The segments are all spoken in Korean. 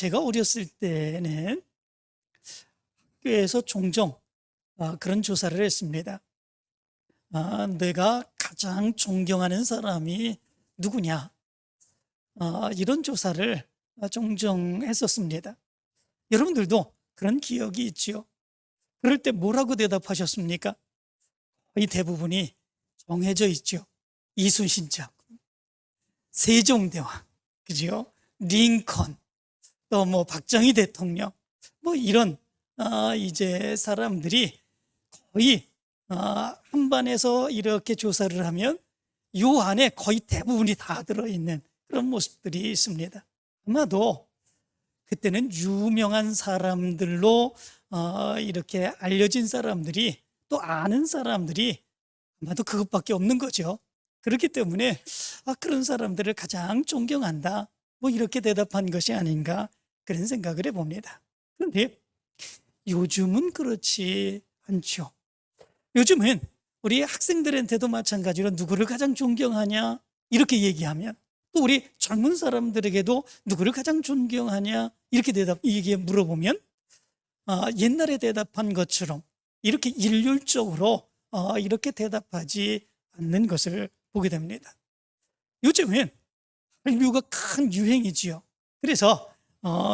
제가 어렸을 때는 학교에서 종종 그런 조사를 했습니다. 내가 가장 존경하는 사람이 누구냐? 이런 조사를 종종 했었습니다. 여러분들도 그런 기억이 있지요? 그럴 때 뭐라고 대답하셨습니까? 거의 대부분이 정해져 있죠. 이순신 장군, 세종대왕, 그죠? 링컨, 또 뭐 박정희 대통령, 뭐 이런 이제 사람들이 거의 한반에서 이렇게 조사를 하면 요 안에 거의 대부분이 다 들어있는 그런 모습들이 있습니다. 아마도 그때는 유명한 사람들로 이렇게 알려진 사람들이, 또 아는 사람들이 아마도 그것밖에 없는 거죠. 그렇기 때문에 그런 사람들을 가장 존경한다, 뭐 이렇게 대답한 것이 아닌가, 그런 생각을 해봅니다. 그런데 요즘은 그렇지 않죠. 요즘은 우리 학생들한테도 마찬가지로 누구를 가장 존경하냐 이렇게 얘기하면, 또 우리 젊은 사람들에게도 누구를 가장 존경하냐 이렇게 물어보면 옛날에 대답한 것처럼 이렇게 일률적으로 이렇게 대답하지 않는 것을 보게 됩니다. 요즘은 한류가 큰 유행이지요. 그래서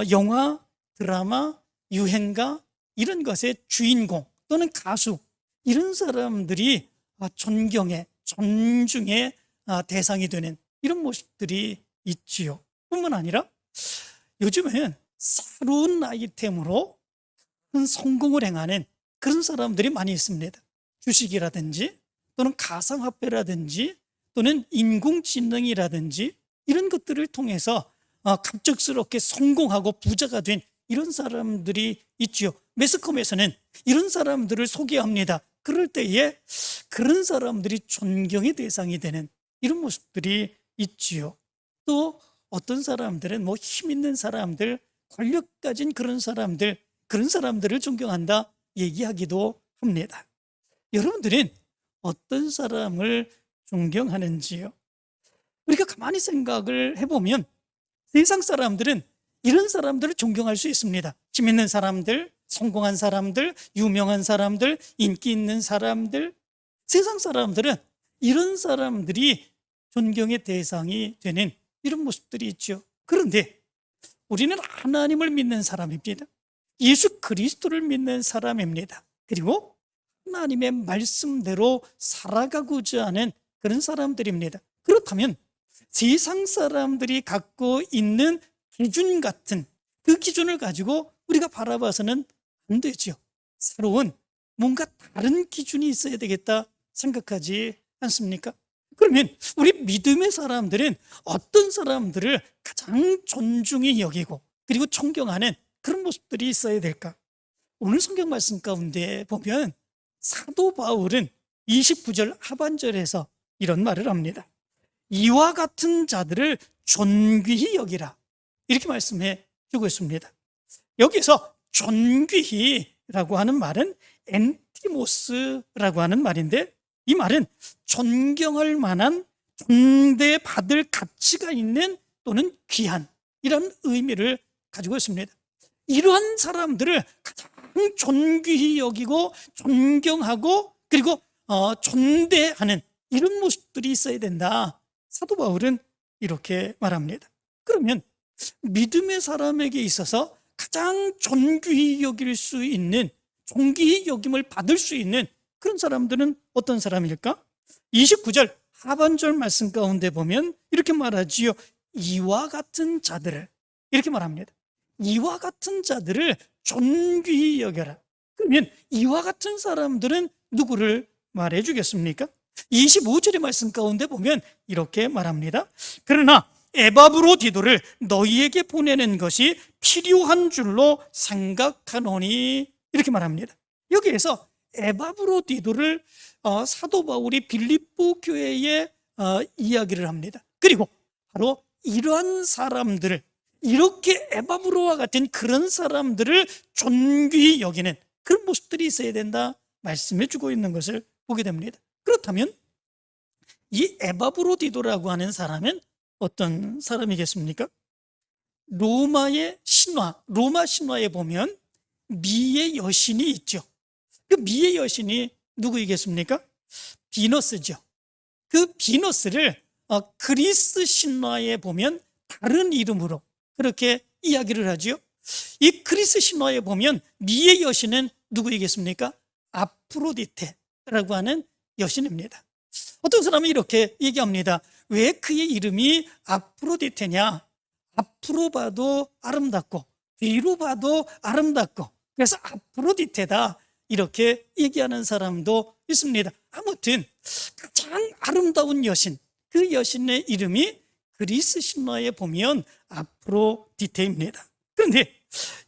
영화, 드라마, 유행가 이런 것의 주인공 또는 가수, 이런 사람들이 존경의, 존중의 대상이 되는 이런 모습들이 있지요. 뿐만 아니라 요즘은 새로운 아이템으로 큰 성공을 행하는 그런 사람들이 많이 있습니다. 주식이라든지 또는 가상화폐라든지 또는 인공지능이라든지 이런 것들을 통해서 갑작스럽게 성공하고 부자가 된 이런 사람들이 있지요. 매스컴에서는 이런 사람들을 소개합니다. 그럴 때에 그런 사람들이 존경의 대상이 되는 이런 모습들이 있지요. 또 어떤 사람들은 뭐 힘 있는 사람들, 권력 가진 그런 사람들을 존경한다 얘기하기도 합니다. 여러분들은 어떤 사람을 존경하는지요? 우리가 가만히 생각을 해보면 세상 사람들은 이런 사람들을 존경할 수 있습니다. 힘 있는 사람들, 성공한 사람들, 유명한 사람들, 인기 있는 사람들. 세상 사람들은 이런 사람들이 존경의 대상이 되는 이런 모습들이 있죠. 그런데 우리는 하나님을 믿는 사람입니다. 예수 그리스도를 믿는 사람입니다. 그리고 하나님의 말씀대로 살아가고자 하는 그런 사람들입니다. 그렇다면 세상 사람들이 갖고 있는 기준 같은 그 기준을 가지고 우리가 바라봐서는 안 되죠. 새로운 뭔가 다른 기준이 있어야 되겠다 생각하지 않습니까? 그러면 우리 믿음의 사람들은 어떤 사람들을 가장 존중히 여기고 그리고 존경하는 그런 모습들이 있어야 될까? 오늘 성경 말씀 가운데 보면 사도 바울은 29절 하반절에서 이런 말을 합니다. 이와 같은 자들을 존귀히 여기라, 이렇게 말씀해 주고 있습니다. 여기서 존귀히라고 하는 말은 엔티모스라고 하는 말인데, 이 말은 존경할 만한, 존대받을 가치가 있는 또는 귀한, 이런 의미를 가지고 있습니다. 이러한 사람들을 가장 존귀히 여기고 존경하고 그리고 존대하는 이런 모습들이 있어야 된다, 사도 바울은 이렇게 말합니다. 그러면 믿음의 사람에게 있어서 가장 존귀히 여길 수 있는, 존귀히 여김을 받을 수 있는 그런 사람들은 어떤 사람일까? 29절 하반절 말씀 가운데 보면 이렇게 말하지요. 이와 같은 자들을, 이렇게 말합니다. 이와 같은 자들을 존귀히 여겨라. 그러면 이와 같은 사람들은 누구를 말해 주겠습니까? 25절의 말씀 가운데 보면 이렇게 말합니다. 그러나 에바브로디도를 너희에게 보내는 것이 필요한 줄로 생각하노니, 이렇게 말합니다. 여기에서 에바브로디도를 사도 바울이 빌립보 교회에 이야기를 합니다. 그리고 바로 이러한 사람들을, 이렇게 에바브로와 같은 그런 사람들을 존귀히 여기는 그런 모습들이 있어야 된다 말씀해 주고 있는 것을 보게 됩니다. 그렇다면 이 에바브로디도라고 하는 사람은 어떤 사람이겠습니까? 로마의 신화, 로마 신화에 보면 미의 여신이 있죠. 그 미의 여신이 누구이겠습니까? 비너스죠. 그 비너스를 그리스 신화에 보면 다른 이름으로 그렇게 이야기를 하죠. 이 그리스 신화에 보면 미의 여신은 누구이겠습니까? 아프로디테라고 하는 여신입니다. 어떤 사람은 이렇게 얘기합니다. 왜 그의 이름이 아프로디테냐? 앞으로 봐도 아름답고 뒤로 봐도 아름답고 그래서 아프로디테다, 이렇게 얘기하는 사람도 있습니다. 아무튼 가장 아름다운 여신, 그 여신의 이름이 그리스 신화에 보면 아프로디테입니다. 그런데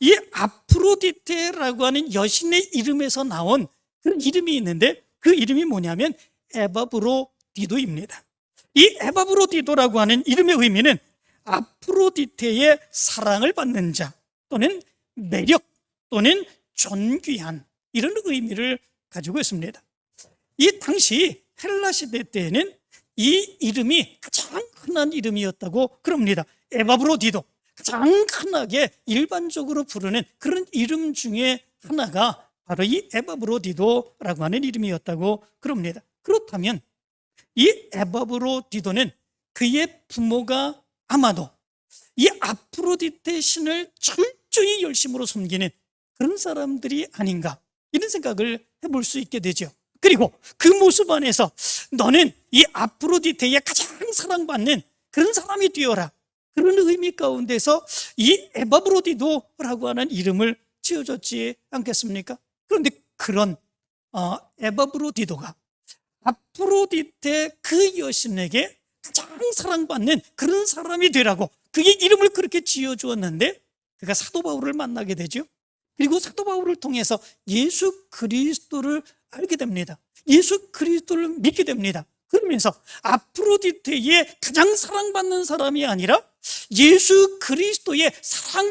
이 아프로디테라고 하는 여신의 이름에서 나온 그런 이름이 있는데 그 이름이 뭐냐면 에바브로디도입니다. 이 에바브로디도라고 하는 이름의 의미는 아프로디테의 사랑을 받는 자 또는 매력 또는 존귀한, 이런 의미를 가지고 있습니다. 이 당시 헬라 시대 때에는 이 이름이 가장 흔한 이름이었다고 그럽니다. 에바브로디도, 가장 흔하게 일반적으로 부르는 그런 이름 중에 하나가 바로 이 에바브로디도라고 하는 이름이었다고 그럽니다. 그렇다면 이 에바브로디도는 그의 부모가 아마도 이 아프로디테 신을 철저히 열심으로 섬기는 그런 사람들이 아닌가, 이런 생각을 해볼 수 있게 되죠. 그리고 그 모습 안에서 너는 이 아프로디테의 가장 사랑받는 그런 사람이 되어라, 그런 의미 가운데서 이 에바브로디도라고 하는 이름을 지어줬지 않겠습니까? 그런데 그런 에바브로디도가 아프로디테 그 여신에게 가장 사랑받는 그런 사람이 되라고 그의 이름을 그렇게 지어주었는데 그가 사도 바울을 만나게 되죠. 그리고 사도 바울을 통해서 예수 그리스도를 알게 됩니다. 예수 그리스도를 믿게 됩니다. 그러면서 아프로디테의 가장 사랑받는 사람이 아니라 예수 그리스도의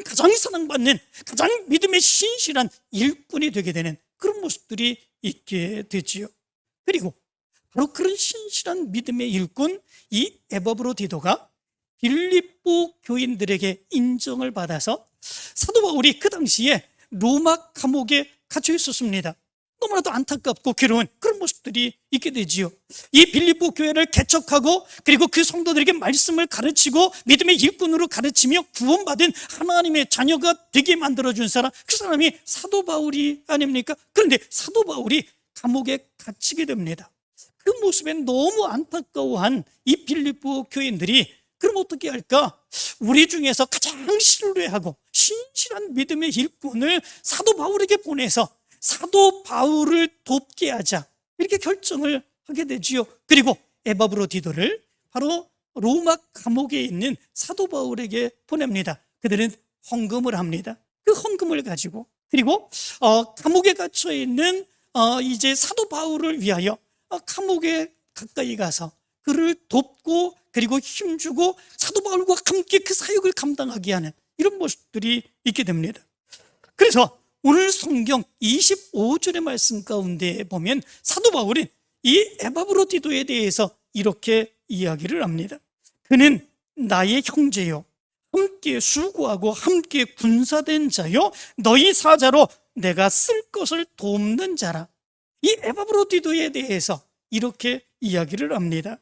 가장 사랑받는, 가장 믿음에 신실한 일꾼이 되게 되는 그런 모습들이 있게 되지요. 그리고 바로 그런 신실한 믿음의 일꾼 이 에바브로디도가 빌립보 교인들에게 인정을 받아서 사도 바울이 그 당시에 로마 감옥에 갇혀 있었습니다. 너무나도 안타깝고 괴로운 그런 모습들이 있게 되지요. 이 빌립보 교회를 개척하고 그리고 그 성도들에게 말씀을 가르치고 믿음의 일꾼으로 가르치며 구원받은 하나님의 자녀가 되게 만들어준 사람, 그 사람이 사도 바울이 아닙니까? 그런데 사도 바울이 감옥에 갇히게 됩니다. 그 모습에 너무 안타까워한 이 빌립보 교인들이 그럼 어떻게 할까? 우리 중에서 가장 신뢰하고 신실한 믿음의 일꾼을 사도 바울에게 보내서 사도 바울을 돕게 하자, 이렇게 결정을 하게 되지요. 그리고 에바브로디도를 바로 로마 감옥에 있는 사도 바울에게 보냅니다. 그들은 헌금을 합니다. 그 헌금을 가지고 그리고 감옥에 갇혀 있는 이제 사도 바울을 위하여 감옥에 가까이 가서 그를 돕고 그리고 힘주고 사도 바울과 함께 그 사역을 감당하게 하는 이런 모습들이 있게 됩니다. 그래서 오늘 성경 25절의 말씀 가운데 보면 사도 바울은 이 에바브로디도에 대해서 이렇게 이야기를 합니다. 그는 나의 형제요, 함께 수고하고 함께 군사된 자요, 너희 사자로 내가 쓸 것을 돕는 자라. 이 에바브로디도에 대해서 이렇게 이야기를 합니다.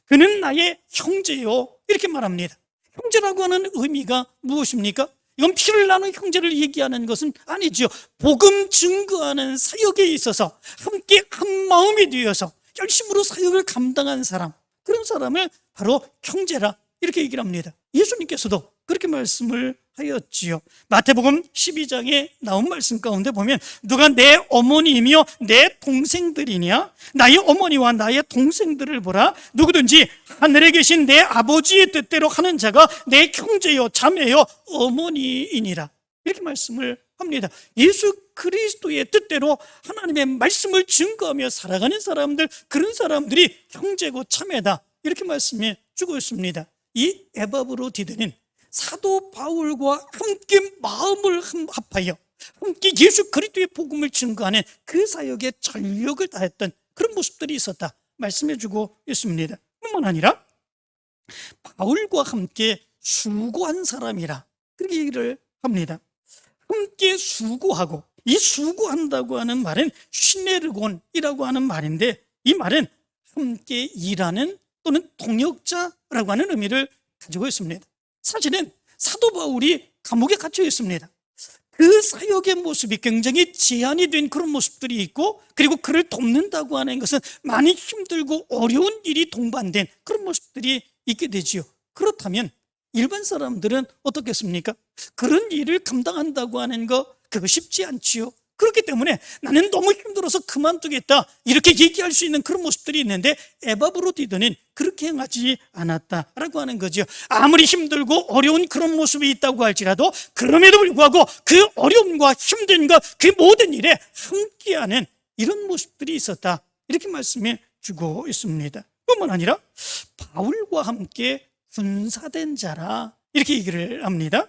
그는 나의 형제요, 이렇게 말합니다. 형제라고 하는 의미가 무엇입니까? 이건 피를 나눈 형제를 얘기하는 것은 아니죠. 복음 증거하는 사역에 있어서 함께 한 마음이 되어서 열심으로 사역을 감당한 사람, 그런 사람을 바로 형제라 이렇게 얘기를 합니다. 예수님께서도 그렇게 말씀을 하였지요. 마태복음 12장에 나온 말씀 가운데 보면 누가 내 어머니이며 내 동생들이냐? 나의 어머니와 나의 동생들을 보라. 누구든지 하늘에 계신 내 아버지의 뜻대로 하는 자가 내 형제요 자매요 어머니이니라, 이렇게 말씀을 합니다. 예수 그리스도의 뜻대로 하나님의 말씀을 증거하며 살아가는 사람들, 그런 사람들이 형제고 자매다, 이렇게 말씀해 주고 있습니다. 이 에바브로디도는 사도 바울과 함께 마음을 합하여 함께 예수 그리스도의 복음을 증거하는 그 사역에 전력을 다했던 그런 모습들이 있었다 말씀해 주고 있습니다. 뿐만 아니라 바울과 함께 수고한 사람이라 그렇게 얘기를 합니다. 함께 수고하고, 이 수고한다고 하는 말은 시네르곤이라고 하는 말인데, 이 말은 함께 일하는 또는 동역자라고 하는 의미를 가지고 있습니다. 사실은 사도 바울이 감옥에 갇혀 있습니다. 그 사역의 모습이 굉장히 제한이 된 그런 모습들이 있고, 그리고 그를 돕는다고 하는 것은 많이 힘들고 어려운 일이 동반된 그런 모습들이 있게 되지요. 그렇다면 일반 사람들은 어떻겠습니까? 그런 일을 감당한다고 하는 거, 그거 쉽지 않지요. 그렇기 때문에 나는 너무 힘들어서 그만두겠다, 이렇게 얘기할 수 있는 그런 모습들이 있는데, 에바브로디도는 그렇게 행하지 않았다라고 하는 거죠. 아무리 힘들고 어려운 그런 모습이 있다고 할지라도 그럼에도 불구하고 그 어려움과 힘든과 그 모든 일에 함께하는 이런 모습들이 있었다, 이렇게 말씀해 주고 있습니다. 뿐만 아니라 바울과 함께 군사된 자라, 이렇게 얘기를 합니다.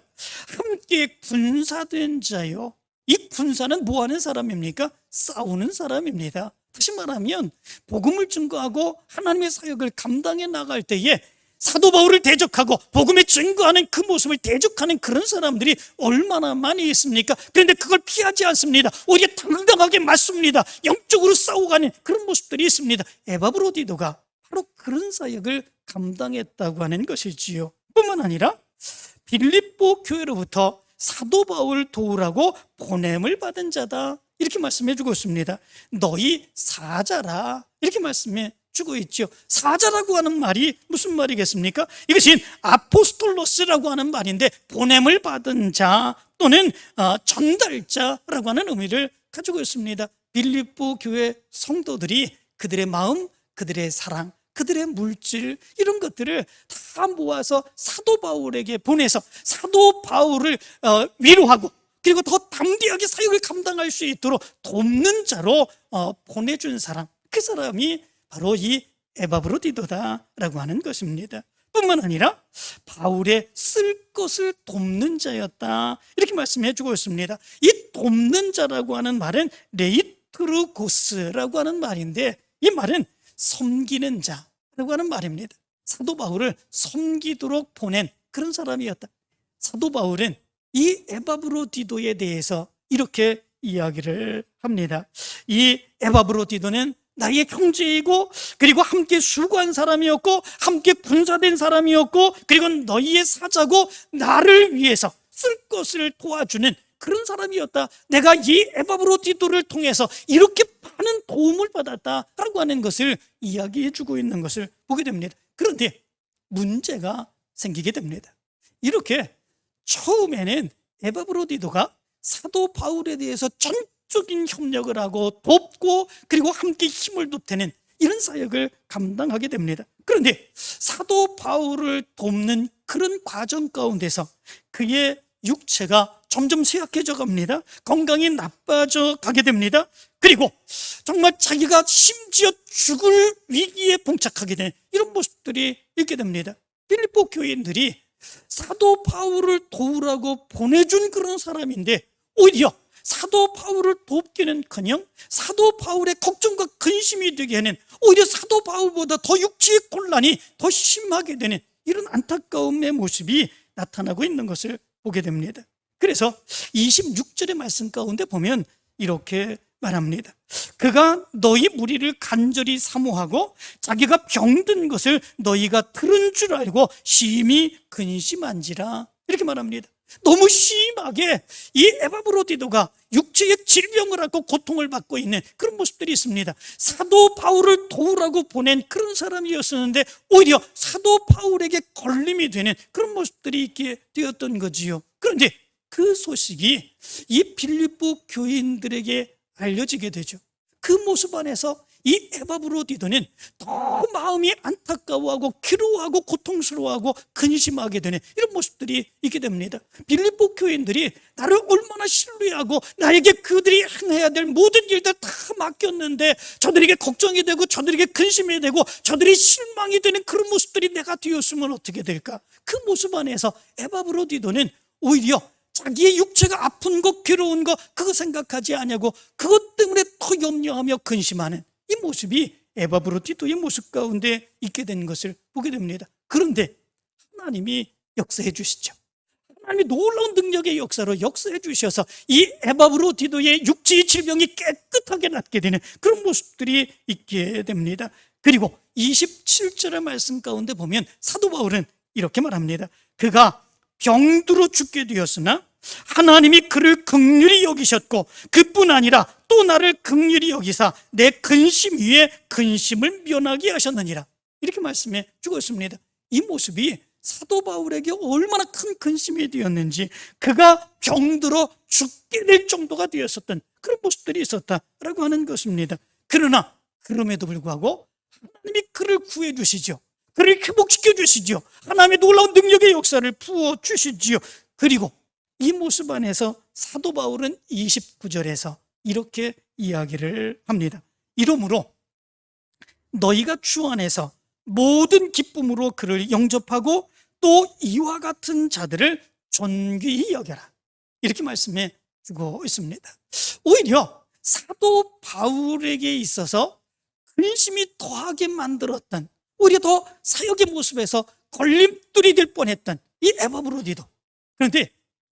함께 군사된 자요. 이 군사는 뭐 하는 사람입니까? 싸우는 사람입니다. 다시 말하면 복음을 증거하고 하나님의 사역을 감당해 나갈 때에 사도 바울을 대적하고 복음에 증거하는 그 모습을 대적하는 그런 사람들이 얼마나 많이 있습니까? 그런데 그걸 피하지 않습니다. 오히려 당당하게 맞습니다. 영적으로 싸워가는 그런 모습들이 있습니다. 에바브로디도가 바로 그런 사역을 감당했다고 하는 것이지요. 뿐만 아니라 빌립보 교회로부터 사도 바울 도우라고 보냄을 받은 자다, 이렇게 말씀해 주고 있습니다. 너희 사자라, 이렇게 말씀해 주고 있죠. 사자라고 하는 말이 무슨 말이겠습니까? 이것이 아포스톨로스라고 하는 말인데, 보냄을 받은 자 또는 전달자라고 하는 의미를 가지고 있습니다. 빌립보 교회 성도들이 그들의 마음, 그들의 사랑, 그들의 물질, 이런 것들을 다 모아서 사도 바울에게 보내서 사도 바울을 위로하고, 그리고 더 담대하게 사역을 감당할 수 있도록 돕는 자로 보내준 사람, 그 사람이 바로 이 에바브로디도다라고 하는 것입니다. 뿐만 아니라 바울의 쓸 것을 돕는 자였다, 이렇게 말씀해 주고 있습니다. 이 돕는 자라고 하는 말은 레이트루고스라고 하는 말인데, 이 말은 섬기는 자라고 하는 말입니다. 사도 바울을 섬기도록 보낸 그런 사람이었다. 사도 바울은 이 에바브로디도에 대해서 이렇게 이야기를 합니다. 이 에바브로디도는 나의 형제이고, 그리고 함께 수고한 사람이었고, 함께 군사된 사람이었고, 그리고 너희의 사자고, 나를 위해서 쓸 것을 도와주는 그런 사람이었다. 내가 이 에바브로디도를 통해서 이렇게 많은 도움을 받았다라고 하는 것을 이야기해 주고 있는 것을 보게 됩니다. 그런데 문제가 생기게 됩니다. 이렇게 처음에는 에바브로디도가 사도 바울에 대해서 전적인 협력을 하고 돕고, 그리고 함께 힘을 돋태는 이런 사역을 감당하게 됩니다. 그런데 사도 바울을 돕는 그런 과정 가운데서 그의 육체가 점점 쇠약해져 갑니다. 건강이 나빠져 가게 됩니다. 그리고 정말 자기가 심지어 죽을 위기에 봉착하게 되는 이런 모습들이 있게 됩니다. 빌립보 교인들이 사도 바울을 도우라고 보내준 그런 사람인데, 오히려 사도 바울을 돕기는커녕 사도 바울의 걱정과 근심이 되게는 오히려 사도 바울보다 더 육체의 곤란이 더 심하게 되는 이런 안타까움의 모습이 나타나고 있는 것을 보게 됩니다. 그래서 26절의 말씀 가운데 보면 이렇게 말합니다. 그가 너희 무리를 간절히 사모하고 자기가 병든 것을 너희가 들은 줄 알고 심히 근심한지라, 이렇게 말합니다. 너무 심하게 이 에바브로디도가 육체의 질병을 앓고 고통을 받고 있는 그런 모습들이 있습니다. 사도 바울을 도우라고 보낸 그런 사람이었었는데 오히려 사도 바울에게 걸림이 되는 그런 모습들이 있게 되었던 거지요. 그런데 그 소식이 이 빌립보 교인들에게 알려지게 되죠. 그 모습 안에서 이 에바브로디도는 더 마음이 안타까워하고 괴로워하고 고통스러워하고 근심하게 되는 이런 모습들이 있게 됩니다. 빌립보 교인들이 나를 얼마나 신뢰하고 나에게 그들이 해야 될 모든 일들 다 맡겼는데 저들에게 걱정이 되고 저들에게 근심이 되고 저들이 실망이 되는 그런 모습들이 내가 되었으면 어떻게 될까? 그 모습 안에서 에바브로디도는 오히려 자기의 육체가 아픈 것, 괴로운 것, 그거 생각하지 않냐고 그것 때문에 더 염려하며 근심하는 이 모습이 에바브로디도의 모습 가운데 있게 된 것을 보게 됩니다. 그런데 하나님이 역사해 주시죠. 하나님의 놀라운 능력의 역사로 역사해 주셔서 이 에바브로디도의 육체의 질병이 깨끗하게 낫게 되는 그런 모습들이 있게 됩니다. 그리고 27절의 말씀 가운데 보면 사도 바울은 이렇게 말합니다. 그가 병두로 죽게 되었으나 하나님이 그를 긍휼히 여기셨고 그뿐 아니라 또 나를 긍휼히 여기사 내 근심 위에 근심을 면하게 하셨느니라. 이렇게 말씀해 주고 있습니다. 이 모습이 사도 바울에게 얼마나 큰 근심이 되었는지, 그가 병들어 죽게 될 정도가 되었었던 그런 모습들이 있었다라고 하는 것입니다. 그러나 그럼에도 불구하고 하나님이 그를 구해 주시죠. 그를 회복시켜 주시죠. 하나님의 놀라운 능력의 역사를 부어 주시지요. 그리고 이 모습 안에서 사도 바울은 29절에서 이렇게 이야기를 합니다. 이러므로 너희가 주 안에서 모든 기쁨으로 그를 영접하고 또 이와 같은 자들을 존귀히 여겨라. 이렇게 말씀해 주고 있습니다. 오히려 사도 바울에게 있어서 근심이 더하게 만들었던, 오히려 더 사역의 모습에서 걸림돌이 될 뻔했던 이 에바브로디도, 그런데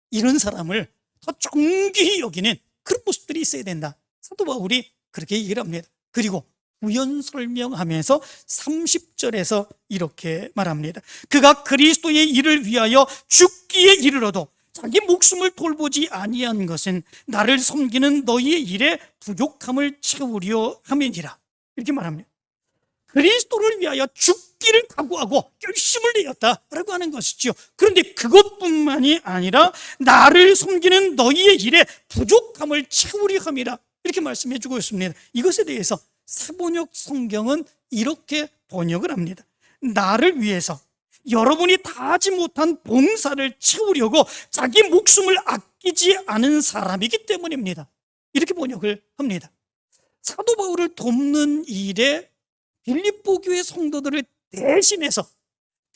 이런 사람을 더 존귀히 여기는 그런 모습들이 있어야 된다. 사도 바울이 그렇게 얘기를 합니다. 그리고 부연 설명하면서 30절에서 이렇게 말합니다. 그가 그리스도의 일을 위하여 죽기에 이르러도 자기 목숨을 돌보지 아니한 것은 나를 섬기는 너희의 일에 부족함을 채우려 함이니라. 이렇게 말합니다. 그리스도를 위하여 죽기를 각오하고 결심을 내었다라고 하는 것이죠. 그런데 그것뿐만이 아니라 나를 섬기는 너희의 일에 부족함을 채우려 함이라. 이렇게 말씀해 주고 있습니다. 이것에 대해서 사번역 성경은 이렇게 번역을 합니다. 나를 위해서 여러분이 다하지 못한 봉사를 채우려고 자기 목숨을 아끼지 않은 사람이기 때문입니다. 이렇게 번역을 합니다. 사도 바울을 돕는 일에 빌립보 교회 성도들을 대신해서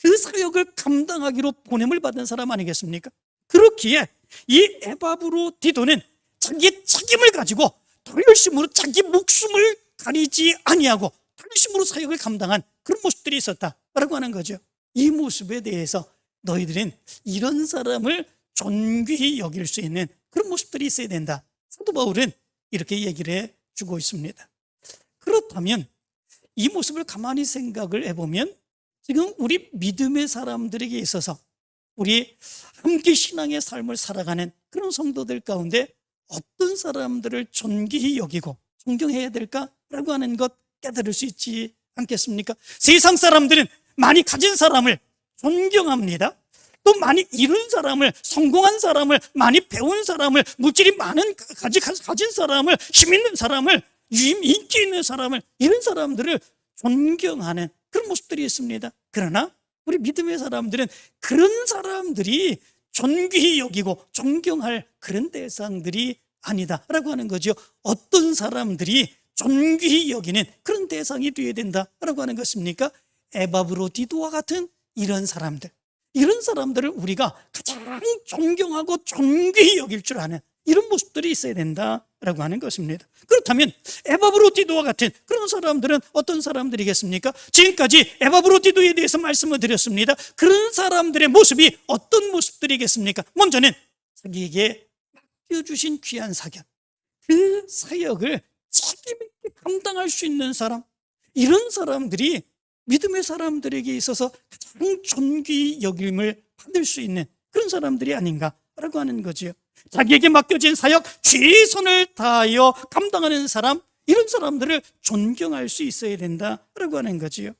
그 사역을 감당하기로 보냄을 받은 사람 아니겠습니까? 그렇기에 이 에바브로디도는 자기의 책임을 가지고 더 열심으로 자기 목숨을 가리지 아니하고 열심으로 사역을 감당한 그런 모습들이 있었다라고 하는 거죠. 이 모습에 대해서 너희들은 이런 사람을 존귀히 여길 수 있는 그런 모습들이 있어야 된다. 사도 바울은 이렇게 얘기를 해주고 있습니다. 그렇다면 이 모습을 가만히 생각을 해보면 지금 우리 믿음의 사람들에게 있어서 우리 함께 신앙의 삶을 살아가는 그런 성도들 가운데 어떤 사람들을 존귀히 여기고 존경해야 될까라고 하는 것 깨달을 수 있지 않겠습니까? 세상 사람들은 많이 가진 사람을 존경합니다. 또 많이 이룬 사람을, 성공한 사람을, 많이 배운 사람을, 물질이 많은 가진 사람을, 힘 있는 사람을, 인기 있는 사람을, 이런 사람들을 존경하는 그런 모습들이 있습니다. 그러나 우리 믿음의 사람들은 그런 사람들이 존귀히 여기고 존경할 그런 대상들이 아니다라고 하는 거죠. 어떤 사람들이 존귀히 여기는 그런 대상이 되어야 된다라고 하는 것입니까? 에바브로디도와 같은 이런 사람들을 우리가 가장 존경하고 존귀히 여길 줄 아는 이런 모습들이 있어야 된다라고 하는 것입니다. 그렇다면 에바브로디도와 같은 그런 사람들은 어떤 사람들이겠습니까? 지금까지 에바브로디도에 대해서 말씀을 드렸습니다. 그런 사람들의 모습이 어떤 모습들이겠습니까? 먼저는 자기에게 맡겨주신 귀한 사역, 그 사역을 책임 있게 감당할 수 있는 사람, 이런 사람들이 믿음의 사람들에게 있어서 가장 존귀히 여김을 받을 수 있는 그런 사람들이 아닌가라고 하는 거지요. 자기에게 맡겨진 사역 최선을 다하여 감당하는 사람, 이런 사람들을 존경할 수 있어야 된다라고 하는 거지요.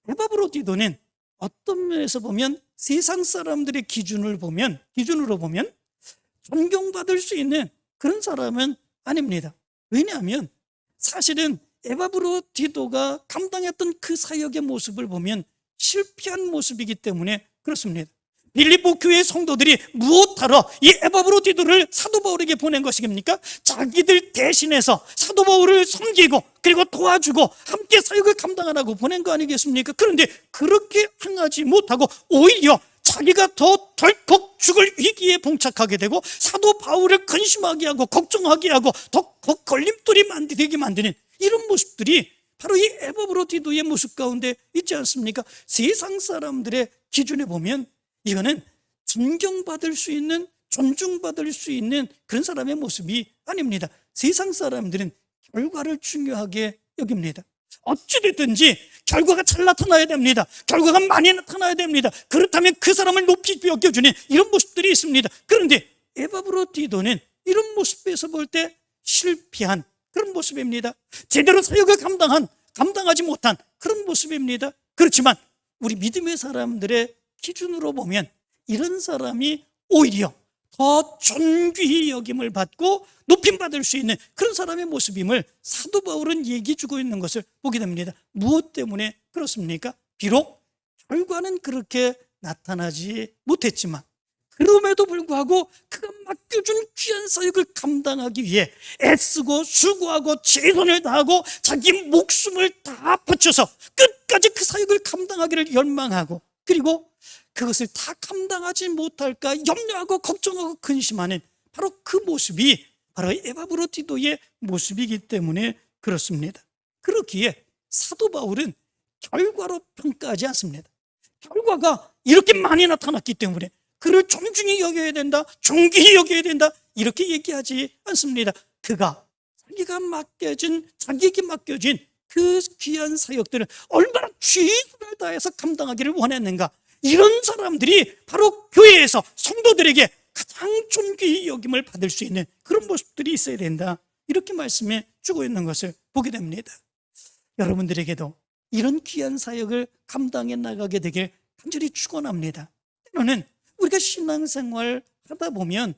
에바브로디도는 어떤 면에서 보면 세상 사람들의 기준으로 보면 존경받을 수 있는 그런 사람은 아닙니다. 왜냐하면 사실은 에바브로디도가 감당했던 그 사역의 모습을 보면 실패한 모습이기 때문에 그렇습니다. 빌립보 교회 성도들이 무엇하러 이 에바브로디도를 사도 바울에게 보낸 것입니까? 자기들 대신해서 사도 바울을 섬기고 그리고 도와주고 함께 사역을 감당하라고 보낸 거 아니겠습니까? 그런데 그렇게 행하지 못하고 오히려 자기가 더 덜컥 죽을 위기에 봉착하게 되고 사도 바울을 근심하게 하고 걱정하게 하고 더 걸림돌이 되게 만드는 이런 모습들이 바로 이 에바브로디도의 모습 가운데 있지 않습니까? 세상 사람들의 기준에 보면 이거는 존경받을 수 있는, 존중받을 수 있는 그런 사람의 모습이 아닙니다. 세상 사람들은 결과를 중요하게 여깁니다. 어찌됐든지 결과가 잘 나타나야 됩니다. 결과가 많이 나타나야 됩니다. 그렇다면 그 사람을 높이 여겨주는 이런 모습들이 있습니다. 그런데 에바브로디도는 이런 모습에서 볼 때 실패한 그런 모습입니다. 제대로 사역을 감당하지 못한 그런 모습입니다. 그렇지만 우리 믿음의 사람들의 기준으로 보면 이런 사람이 오히려 더 존귀히 여김을 받고 높임받을 수 있는 그런 사람의 모습임을 사도 바울은 얘기 주고 있는 것을 보게 됩니다. 무엇 때문에 그렇습니까? 비록 결과는 그렇게 나타나지 못했지만 그럼에도 불구하고 그가 맡겨준 귀한 사역을 감당하기 위해 애쓰고 수고하고 최선을 다하고 자기 목숨을 다 바쳐서 끝까지 그 사역을 감당하기를 열망하고, 그리고 그것을 다 감당하지 못할까 염려하고 걱정하고 근심하는 바로 그 모습이 바로 에바브로디도의 모습이기 때문에 그렇습니다. 그렇기에 사도 바울은 결과로 평가하지 않습니다. 결과가 이렇게 많이 나타났기 때문에 그를 존중히 여겨야 된다, 존귀히 여겨야 된다, 이렇게 얘기하지 않습니다. 그가 자기에게 맡겨진 그 귀한 사역들을 얼마나 최선을 다해서 감당하기를 원했는가, 이런 사람들이 바로 교회에서 성도들에게 가장 존귀히 여김을 받을 수 있는 그런 모습들이 있어야 된다, 이렇게 말씀해 주고 있는 것을 보게 됩니다. 여러분들에게도 이런 귀한 사역을 감당해 나가게 되길 간절히 축원합니다. 때로는 우리가 신앙생활 하다 보면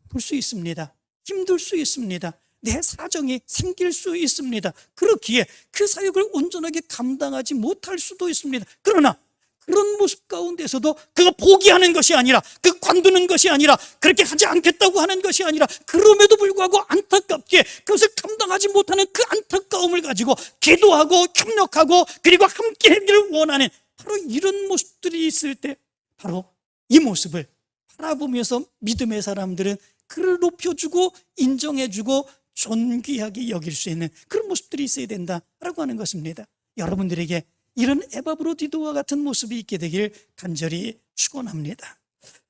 아플 수 있습니다. 힘들 수 있습니다. 내 사정이 생길 수 있습니다. 그렇기에 그 사역을 온전하게 감당하지 못할 수도 있습니다. 그러나 그런 모습 가운데서도 그가 포기하는 것이 아니라, 그 관두는 것이 아니라, 그렇게 하지 않겠다고 하는 것이 아니라, 그럼에도 불구하고 안타깝게 그것을 감당하지 못하는 그 안타까움을 가지고 기도하고 협력하고 그리고 함께 하기를 원하는 바로 이런 모습들이 있을 때, 바로 이 모습을 바라보면서 믿음의 사람들은 그를 높여주고 인정해주고 존귀하게 여길 수 있는 그런 모습들이 있어야 된다라고 하는 것입니다. 여러분들에게 이런 에바브로디도와 같은 모습이 있게 되길 간절히 축원합니다.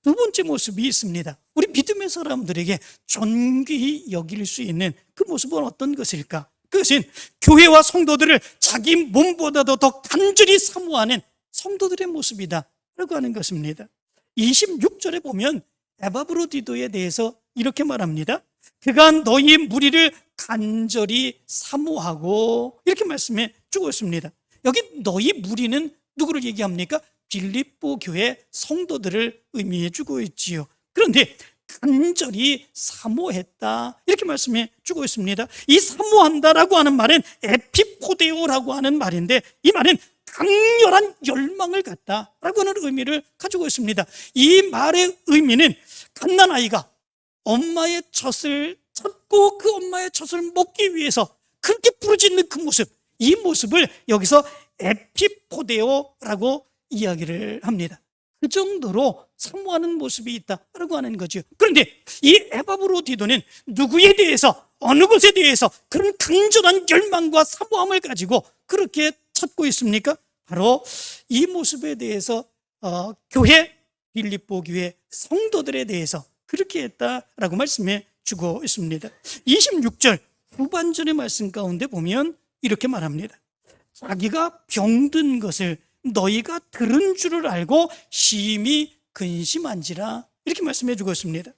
두 번째 모습이 있습니다. 우리 믿음의 사람들에게 존귀히 여길 수 있는 그 모습은 어떤 것일까? 그것은 교회와 성도들을 자기 몸보다도 더 간절히 사모하는 성도들의 모습이다 라고 하는 것입니다. 26절에 보면 에바브로디도에 대해서 이렇게 말합니다. 그가 너희 무리를 간절히 사모하고, 이렇게 말씀해 주고 있습니다. 여기 너희 무리는 누구를 얘기합니까? 빌립보 교회 성도들을 의미해 주고 있지요. 그런데 간절히 사모했다, 이렇게 말씀해 주고 있습니다. 이 사모한다라고 하는 말은 에피포데오라고 하는 말인데, 이 말은 강렬한 열망을 갖다라고 하는 의미를 가지고 있습니다. 이 말의 의미는 갓난아이가 엄마의 젖을 찾고 그 엄마의 젖을 먹기 위해서 그렇게 부르짖는 그 모습, 이 모습을 여기서 에피포데오라고 이야기를 합니다. 그 정도로 사모하는 모습이 있다라고 하는 거죠. 그런데 이 에바브로디도는 누구에 대해서, 어느 것에 대해서 그런 강렬한 열망과 사모함을 가지고 그렇게 찾고 있습니까? 바로 이 모습에 대해서 교회, 빌립보 교회 성도들에 대해서 그렇게 했다라고 말씀해 주고 있습니다. 26절 후반절의 말씀 가운데 보면 이렇게 말합니다. 자기가 병든 것을 너희가 들은 줄을 알고 심히 근심한지라, 이렇게 말씀해 주고 있습니다.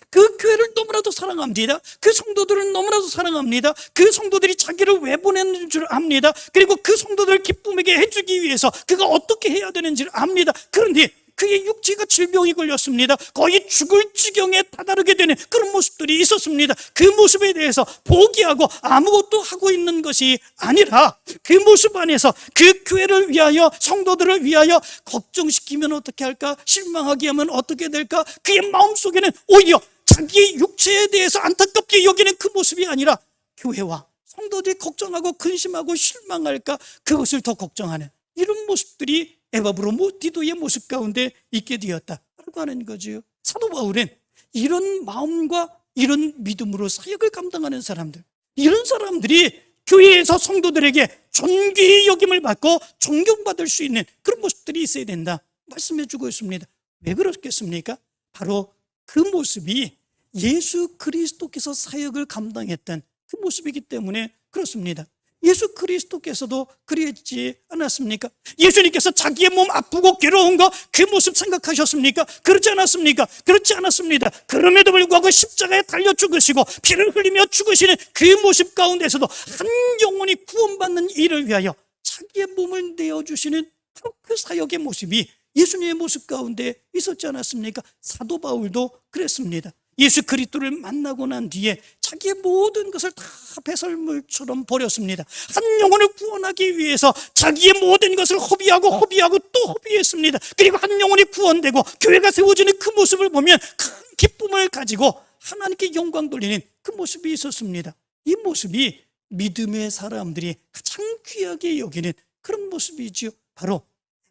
그 교회를 너무나도 사랑합니다. 그 성도들을 너무나도 사랑합니다. 그 성도들이 자기를 왜 보냈는 줄 압니다. 그리고 그 성도들을 기쁨에게 해주기 위해서 그가 어떻게 해야 되는지를 압니다. 그런데 그의 육체가 질병이 걸렸습니다. 거의 죽을 지경에 다다르게 되는 그런 모습들이 있었습니다. 그 모습에 대해서 포기하고 아무것도 하고 있는 것이 아니라 그 모습 안에서 그 교회를 위하여, 성도들을 위하여 걱정시키면 어떻게 할까, 실망하게 하면 어떻게 될까, 그의 마음속에는 오히려 자기의 육체에 대해서 안타깝게 여기는 그 모습이 아니라 교회와 성도들이 걱정하고 근심하고 실망할까, 그것을 더 걱정하는 이런 모습들이 에바브로디도의 모습 가운데 있게 되었다라고 하는 거죠. 사도 바울은 이런 마음과 이런 믿음으로 사역을 감당하는 사람들, 이런 사람들이 교회에서 성도들에게 존귀히 여김을 받고 존경받을 수 있는 그런 모습들이 있어야 된다 말씀해 주고 있습니다. 왜 그렇겠습니까? 바로 그 모습이 예수 그리스도께서 사역을 감당했던 그 모습이기 때문에 그렇습니다. 예수 그리스도께서도 그랬지 않았습니까? 예수님께서 자기의 몸 아프고 괴로운 거 그 모습 생각하셨습니까? 그렇지 않았습니까? 그렇지 않았습니다. 그럼에도 불구하고 십자가에 달려 죽으시고 피를 흘리며 죽으시는 그 모습 가운데서도 한 영혼이 구원받는 일을 위하여 자기의 몸을 내어주시는 바로 그 사역의 모습이 예수님의 모습 가운데 있었지 않았습니까? 사도 바울도 그랬습니다. 예수 그리스도를 만나고 난 뒤에 자기의 모든 것을 다 배설물처럼 버렸습니다. 한 영혼을 구원하기 위해서 자기의 모든 것을 허비하고 또 허비했습니다. 그리고 한 영혼이 구원되고 교회가 세워지는 그 모습을 보면 큰 기쁨을 가지고 하나님께 영광 돌리는 그 모습이 있었습니다. 이 모습이 믿음의 사람들이 가장 귀하게 여기는 그런 모습이지요. 바로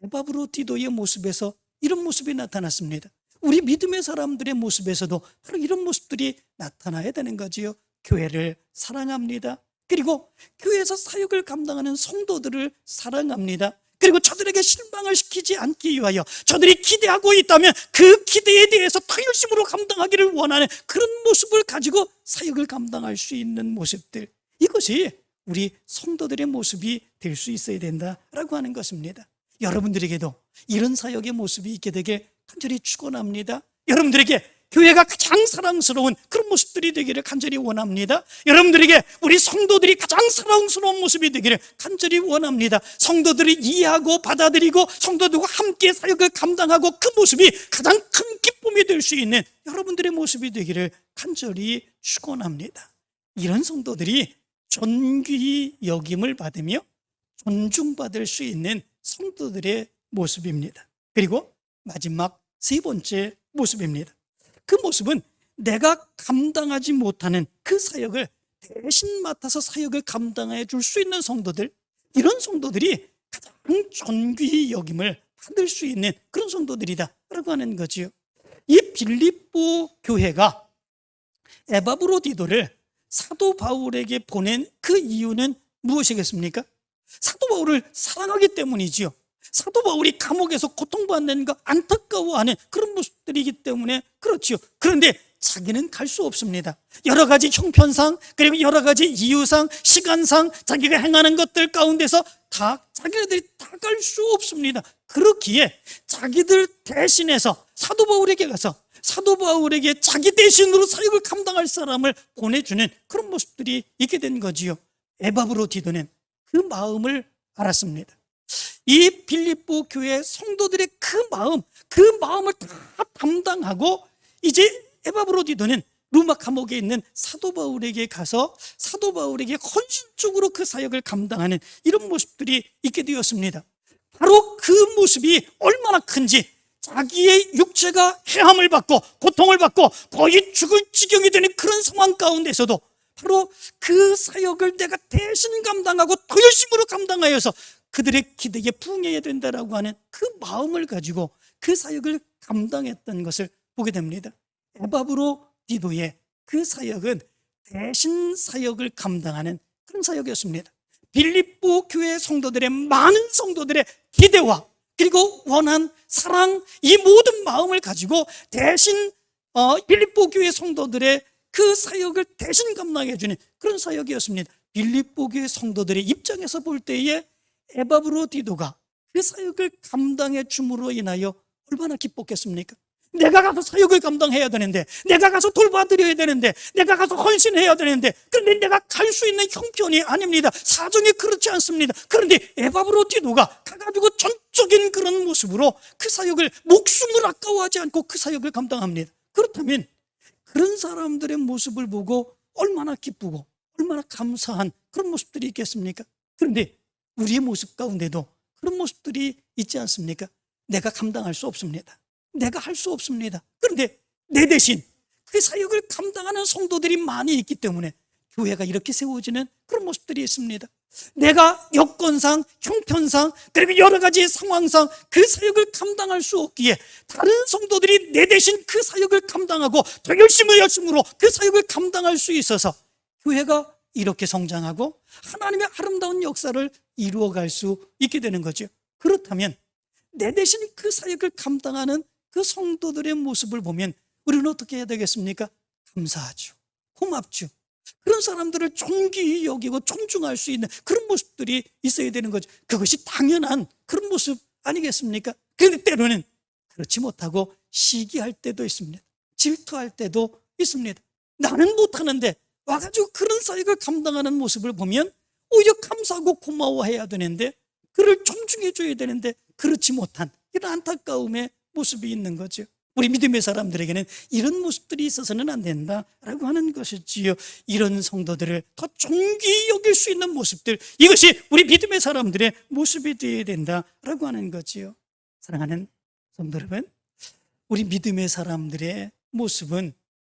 에바브로디도의 모습에서 이런 모습이 나타났습니다. 우리 믿음의 사람들의 모습에서도 바로 이런 모습들이 나타나야 되는 거지요. 교회를 사랑합니다. 그리고 교회에서 사역을 감당하는 성도들을 사랑합니다. 그리고 저들에게 실망을 시키지 않기 위하여 저들이 기대하고 있다면 그 기대에 대해서 더 열심으로 감당하기를 원하는 그런 모습을 가지고 사역을 감당할 수 있는 모습들, 이것이 우리 성도들의 모습이 될 수 있어야 된다라고 하는 것입니다. 여러분들에게도 이런 사역의 모습이 있게 되길 간절히 축원합니다. 여러분들에게 교회가 가장 사랑스러운 그런 모습들이 되기를 간절히 원합니다. 여러분들에게 우리 성도들이 가장 사랑스러운 모습이 되기를 간절히 원합니다. 성도들이 이해하고 받아들이고 성도들과 함께 사역을 감당하고 그 모습이 가장 큰 기쁨이 될 수 있는 여러분들의 모습이 되기를 간절히 축원합니다. 이런 성도들이 존귀히 여김을 받으며 존중받을 수 있는 성도들의 모습입니다. 그리고 마지막 세 번째 모습입니다. 그 모습은 내가 감당하지 못하는 그 사역을 대신 맡아서 사역을 감당해 줄 수 있는 성도들, 이런 성도들이 가장 존귀히 여김을 받을 수 있는 그런 성도들이다 라고 하는 거지요. 이 빌립보 교회가 에바브로디도를 사도 바울에게 보낸 그 이유는 무엇이겠습니까? 사도 바울을 사랑하기 때문이지요. 사도 바울이 감옥에서 고통받는 거 안타까워하는 그런 모습들이기 때문에 그렇지요. 그런데 자기는 갈 수 없습니다. 여러 가지 형편상, 그리고 여러 가지 이유상, 시간상 자기가 행하는 것들 가운데서 다 자기네들이 다 갈 수 없습니다. 그렇기에 자기들 대신해서 사도 바울에게 가서 사도 바울에게 자기 대신으로 사역을 감당할 사람을 보내주는 그런 모습들이 있게 된 거지요. 에바브로디도는 그 마음을 알았습니다. 이 빌립보 교회 성도들의 그 마음을 다 담당하고 이제 에바브로디도는 로마 감옥에 있는 사도 바울에게 가서 사도 바울에게 헌신적으로 그 사역을 감당하는 이런 모습들이 있게 되었습니다. 바로 그 모습이 얼마나 큰지, 자기의 육체가 해함을 받고 고통을 받고 거의 죽을 지경이 되는 그런 상황 가운데서도 바로 그 사역을 내가 대신 감당하고 더 열심으로 감당하여서 그들의 기대에 부응해야 된다라고 하는 그 마음을 가지고 그 사역을 감당했던 것을 보게 됩니다. 에바브로디도의 그 사역은 대신 사역을 감당하는 그런 사역이었습니다. 빌립보 교회 성도들의 많은 성도들의 기대와 그리고 원한, 사랑, 이 모든 마음을 가지고 대신 빌립보 교회 성도들의 그 사역을 대신 감당해 주는 그런 사역이었습니다. 빌립보 교회 성도들의 입장에서 볼 때에 에바브로디도가 그 사역을 감당해 줌으로 인하여 얼마나 기뻤겠습니까? 내가 가서 사역을 감당해야 되는데, 내가 가서 돌봐드려야 되는데, 내가 가서 헌신해야 되는데, 그런데 내가 갈 수 있는 형편이 아닙니다. 사정이 그렇지 않습니다. 그런데 에바브로디도가 가가지고 전적인 그런 모습으로 그 사역을, 목숨을 아까워하지 않고 그 사역을 감당합니다. 그렇다면 그런 사람들의 모습을 보고 얼마나 기쁘고 얼마나 감사한 그런 모습들이 있겠습니까? 그런데 우리의 모습 가운데도 그런 모습들이 있지 않습니까? 내가 감당할 수 없습니다. 내가 할 수 없습니다. 그런데 내 대신 그 사역을 감당하는 성도들이 많이 있기 때문에 교회가 이렇게 세워지는 그런 모습들이 있습니다. 내가 여건상, 형편상, 그리고 여러 가지 상황상 그 사역을 감당할 수 없기에 다른 성도들이 내 대신 그 사역을 감당하고 더 열심으로 그 사역을 감당할 수 있어서 교회가 이렇게 성장하고 하나님의 아름다운 역사를 이루어갈 수 있게 되는 거죠. 그렇다면 내 대신 그 사역을 감당하는 그 성도들의 모습을 보면 우리는 어떻게 해야 되겠습니까? 감사하죠. 고맙죠. 그런 사람들을 존귀히 여기고 존중할 수 있는 그런 모습들이 있어야 되는 거죠. 그것이 당연한 그런 모습 아니겠습니까? 그런데 때로는 그렇지 못하고 시기할 때도 있습니다. 질투할 때도 있습니다. 나는 못하는데 와가지고 그런 사역을 감당하는 모습을 보면 오히려 감사하고 고마워해야 되는데, 그를 존중해 줘야 되는데 그렇지 못한 이런 안타까움의 모습이 있는 거죠. 우리 믿음의 사람들에게는 이런 모습들이 있어서는 안 된다라고 하는 것이지요. 이런 성도들을 더 존귀히 여길 수 있는 모습들, 이것이 우리 믿음의 사람들의 모습이 되어야 된다라고 하는 거지요. 사랑하는 성도 여러분, 우리 믿음의 사람들의 모습은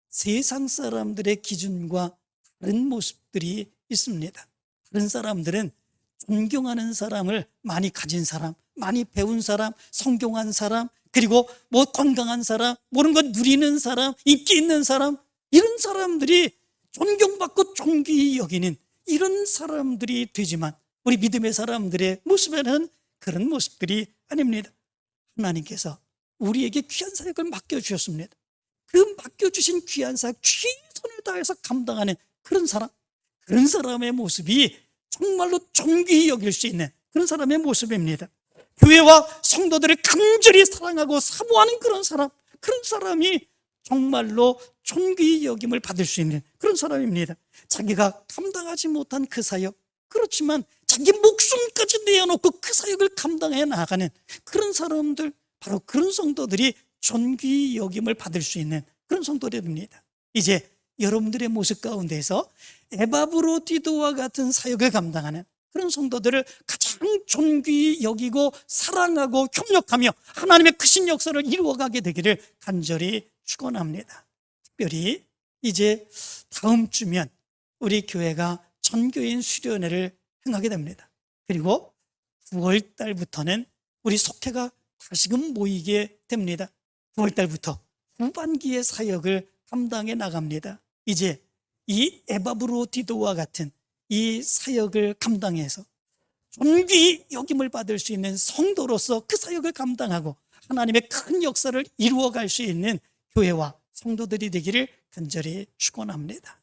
세상 사람들의 기준과 다른 모습들이 있습니다. 다른 사람들은 존경하는 사람을 많이 가진 사람, 많이 배운 사람, 성경한 사람, 그리고 뭐 건강한 사람, 모든 것 누리는 사람, 인기 있는 사람, 이런 사람들이 존경받고 존귀히 여기는 이런 사람들이 되지만 우리 믿음의 사람들의 모습에는 그런 모습들이 아닙니다. 하나님께서 우리에게 귀한 사역을 맡겨주셨습니다. 그 맡겨주신 귀한 사역 최선을 다해서 감당하는 그런 사람의 모습이 정말로 존귀히 여길 수 있는 그런 사람의 모습입니다. 교회와 성도들을 간절히 사랑하고 사모하는 그런 사람이 정말로 존귀히 여김을 받을 수 있는 그런 사람입니다. 자기가 감당하지 못한 그 사역, 그렇지만 자기 목숨까지 내어놓고 그 사역을 감당해 나가는 그런 사람들, 바로 그런 성도들이 존귀히 여김을 받을 수 있는 그런 성도들입니다. 이제 여러분들의 모습 가운데서 에바브로디도와 같은 사역을 감당하는 그런 성도들을 가장 존귀히 여기고 사랑하고 협력하며 하나님의 크신 역사를 이루어가게 되기를 간절히 축원합니다. 특별히 이제 다음 주면 우리 교회가 전교인 수련회를 행하게 됩니다. 그리고 9월 달부터는 우리 속회가 다시금 모이게 됩니다. 9월 달부터 후반기의 사역을 감당해 나갑니다. 이제 이 에바브로디도와 같은 이 사역을 감당해서 존귀히 여김을 받을 수 있는 성도로서 그 사역을 감당하고 하나님의 큰 역사를 이루어갈 수 있는 교회와 성도들이 되기를 간절히 축원합니다.